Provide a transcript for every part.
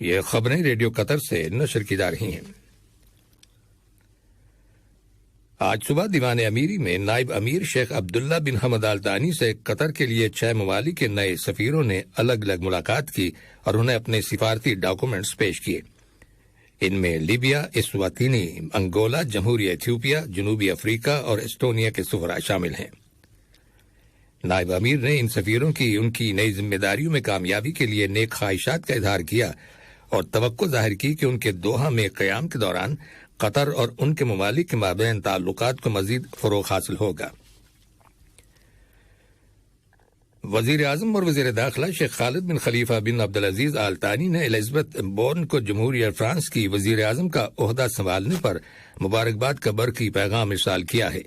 یہ خبریں ریڈیو قطر سے نشر کی جا رہی ہیں۔ آج صبح دیوان امیری میں نائب امیر شیخ عبداللہ بن حمد آل ثانی سے قطر کے لیے 6 ممالک کے نئے سفیروں نے الگ الگ ملاقات کی اور انہیں اپنے سفارتی ڈاکومنٹس پیش کیے۔ ان میں لیبیا، اسواتینی، انگولا، جمہوریہ ایتھیوپیا، جنوبی افریقہ اور اسٹونیا کے سفراء شامل ہیں۔ نائب امیر نے ان سفیروں کی ان کی نئی ذمہ داریوں میں کامیابی کے لیے نیک خواہشات کا اظہار کیا اور توقع ظاہر کی کہ ان کے دوحہ میں قیام کے دوران قطر اور ان کے ممالک کے مابین تعلقات کو مزید فروغ حاصل ہوگا۔ وزیر اعظم اور وزیر داخلہ شیخ خالد بن خلیفہ بن عبدالعزیز آل ثانی نے الزبتھ بورن کو جمہوریہ فرانس کی وزیر اعظم کا عہدہ سنبھالنے پر مبارکباد کا برقی پیغام ارسال کیا ہے۔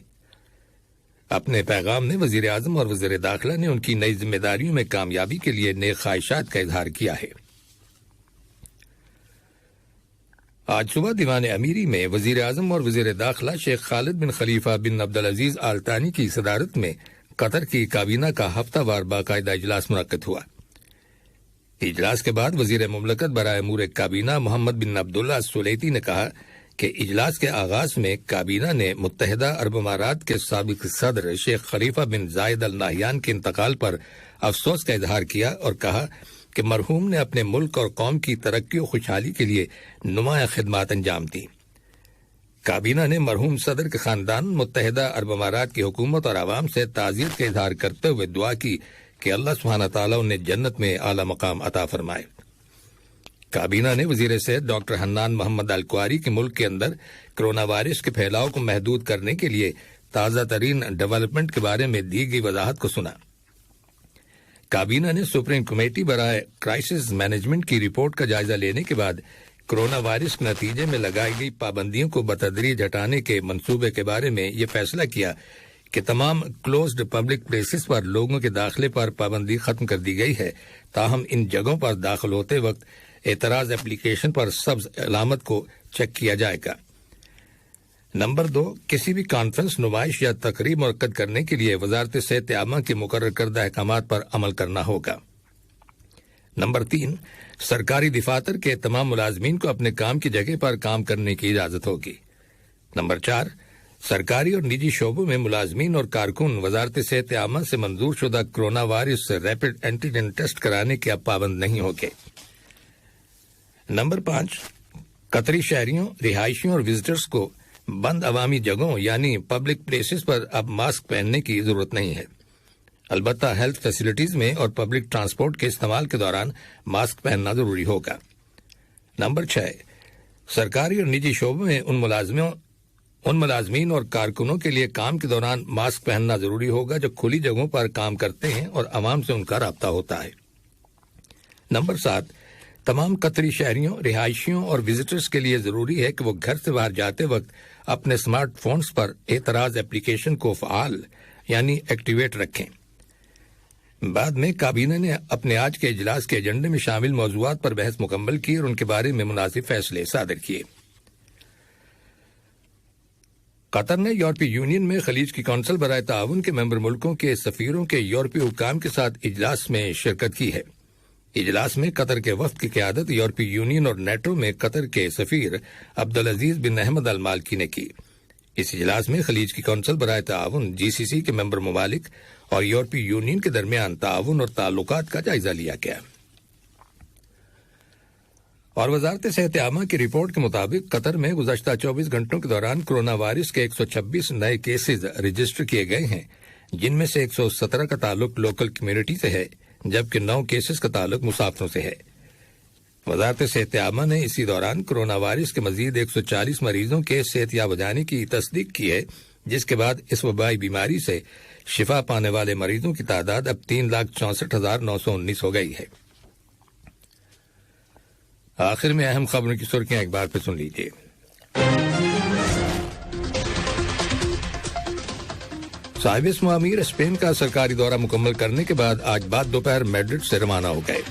اپنے پیغام میں وزیر اعظم اور وزیر داخلہ نے ان کی نئی ذمہ داریوں میں کامیابی کے لیے نیک خواہشات کا اظہار کیا ہے۔ آج صبح دیوان امیری میں وزیر اعظم اور وزیر داخلہ شیخ خالد بن خلیفہ بن عبدالعزیز آل ثانی کی صدارت میں قطر کی کابینہ کا ہفتہ وار باقاعدہ اجلاس منعقد ہوا۔ اجلاس کے بعد وزیر مملکت برائے امور کابینہ محمد بن عبداللہ السلیتی نے کہا کہ اجلاس کے آغاز میں کابینہ نے متحدہ عرب امارات کے سابق صدر شیخ خلیفہ بن زائد ال نہیان کے انتقال پر افسوس کا اظہار کیا اور کہا کہ مرحوم نے اپنے ملک اور قوم کی ترقی و خوشحالی کے لیے نمایاں خدمات انجام دی۔ کابینہ نے مرحوم صدر کے خاندان، متحدہ عرب امارات کی حکومت اور عوام سے تعزیت کا اظہار کرتے ہوئے دعا کی کہ اللہ سبحانہ تعالیٰ انہیں جنت میں اعلیٰ مقام عطا فرمائے۔ کابینہ نے وزیر صحت ڈاکٹر حنان محمد الکواری کے ملک کے اندر کرونا وائرس کے پھیلاؤ کو محدود کرنے کے لیے تازہ ترین ڈیولپمنٹ کے بارے میں دی گئی وضاحت کو سنا۔ کابینہ نے سپریم کمیٹی برائے کرائسس مینجمنٹ کی رپورٹ کا جائزہ لینے کے بعد کرونا وائرس کے نتیجے میں لگائی گئی پابندیوں کو بتدریج ہٹانے کے منصوبے کے بارے میں یہ فیصلہ کیا کہ تمام کلوزڈ پبلک پلیسز پر لوگوں کے داخلے پر پابندی ختم کر دی گئی ہے، تاہم ان جگہوں پر داخل ہوتے وقت اعتراض اپلیکیشن پر سبز علامت کو چیک کیا جائے گا۔ نمبر 2، کسی بھی کانفرنس، نمائش یا تقریب منعقد کرنے کے لیے وزارت صحت عامہ کے مقرر کردہ احکامات پر عمل کرنا ہوگا۔ نمبر 3، سرکاری دفاتر کے تمام ملازمین کو اپنے کام کی جگہ پر کام کرنے کی اجازت ہوگی۔ نمبر 4، سرکاری اور نجی شعبوں میں ملازمین اور کارکن وزارت صحت عامہ سے منظور شدہ corona virus rapid antigen test کرانے کے اب پابند نہیں ہوگے۔ نمبر 5، قطری شہریوں، رہائشیوں اور وزٹرز کو بند عوامی جگہوں یعنی پبلک پلیسز پر اب ماسک پہننے کی ضرورت نہیں ہے، البتہ ہیلتھ فیسلٹیز میں اور پبلک ٹرانسپورٹ کے استعمال کے دوران ماسک پہننا ضروری ہوگا۔ نمبر 6، سرکاری اور نجی شعبوں میں ان ملازمین اور کارکنوں کے لیے کام کے دوران ماسک پہننا ضروری ہوگا جو کھلی جگہوں پر کام کرتے ہیں اور عوام سے ان کا رابطہ ہوتا ہے۔ نمبر 7، تمام قطری شہریوں، رہائشیوں اور وزٹرز کے لیے ضروری ہے کہ وہ گھر سے باہر جاتے وقت اپنے اسمارٹ فونز پر اعتراض اپلیکیشن کو فعال یعنی ایکٹیویٹ رکھیں۔ بعد میں کابینہ نے اپنے آج کے اجلاس کے ایجنڈے میں شامل موضوعات پر بحث مکمل کی اور ان کے بارے میں مناسب فیصلے صادر کیے۔ قطر نے یورپی یونین میں خلیج کی کونسل برائے تعاون کے ممبر ملکوں کے سفیروں کے یورپی حکام کے ساتھ اجلاس میں شرکت کی ہے۔ اجلاس میں قطر کے وفد کی قیادت یورپی یونین اور نیٹو میں قطر کے سفیر عبدالعزیز بن احمد المالکی نے کی۔ اس اجلاس میں خلیج کی کونسل برائے تعاون، GCC کے ممبر ممالک اور یورپی یونین کے درمیان تعاون اور تعلقات کا جائزہ لیا گیا۔ اور وزارت صحت عامہ کی رپورٹ کے مطابق قطر میں گزشتہ 24 گھنٹوں کے دوران کرونا وائرس کے 126 نئے کیسز رجسٹر کیے گئے ہیں، جن میں سے 117 کا تعلق لوکل کمیونٹی سے ہے جبکہ 9 کیسز کا تعلق مسافروں سے ہے۔ وزارت صحت عامہ نے اسی دوران کرونا وائرس کے مزید 140 مریضوں کے صحت یاب ہو جانے کی تصدیق کی ہے، جس کے بعد اس وبائی بیماری سے شفا پانے والے مریضوں کی تعداد اب 3,64,919 ہو گئی ہے۔ آخر میں اہم خبروں کی سرخیاں ایک بار پھر سن لیجیے۔ صاحب اسم امیر اسپین کا سرکاری دورہ مکمل کرنے کے بعد آج بعد دوپہر میڈرڈ سے روانہ ہو گئے۔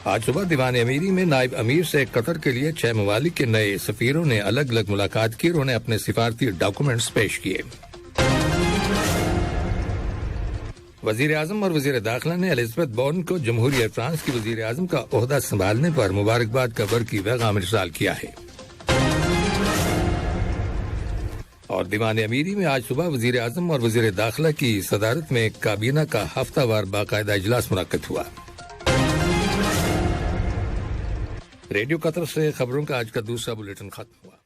آج صبح دیوان امیری میں نائب امیر سے قطر کے لیے 6 ممالک کے نئے سفیروں نے الگ الگ ملاقات کی اور انہیں اپنے سفارتی ڈاکومنٹس پیش کیے۔ وزیر اعظم اور وزیر داخلہ نے الزبتھ بورن کو جمہوریہ فرانس کی وزیر اعظم کا عہدہ سنبھالنے پر مبارکباد کا برقی پیغام ارسال کیا ہے۔ اور دیوان امیری میں آج صبح وزیر اعظم اور وزیر داخلہ کی صدارت میں کابینہ کا ہفتہ وار باقاعدہ اجلاس منعقد ہوا۔ ریڈیو قطر سے خبروں کا آج کا دوسرا بلیٹن ختم ہوا۔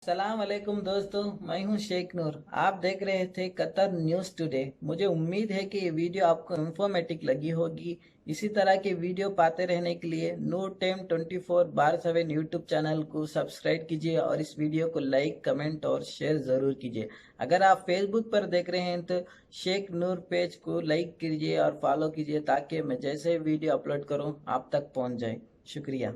السلام علیکم دوستو، میں ہوں شیخ نور، آپ دیکھ رہے تھے قطر نیوز ٹوڈے۔ مجھے امید ہے کہ یہ ویڈیو آپ کو انفارمیٹک لگی ہوگی۔ اسی طرح کے ویڈیو پاتے رہنے کے لیے نور ٹائم 24/7 یوٹیوب چینل کو سبسکرائب کیجیے اور اس ویڈیو کو لائک، کمنٹ اور شیئر ضرور کیجیے۔ اگر آپ فیس بک پر دیکھ رہے ہیں تو شیخ نور پیج کو لائک کیجیے اور فالو کیجیے تاکہ میں جیسے ویڈیو اپلوڈ کروں آپ تک پہنچ جائے۔ شکریہ۔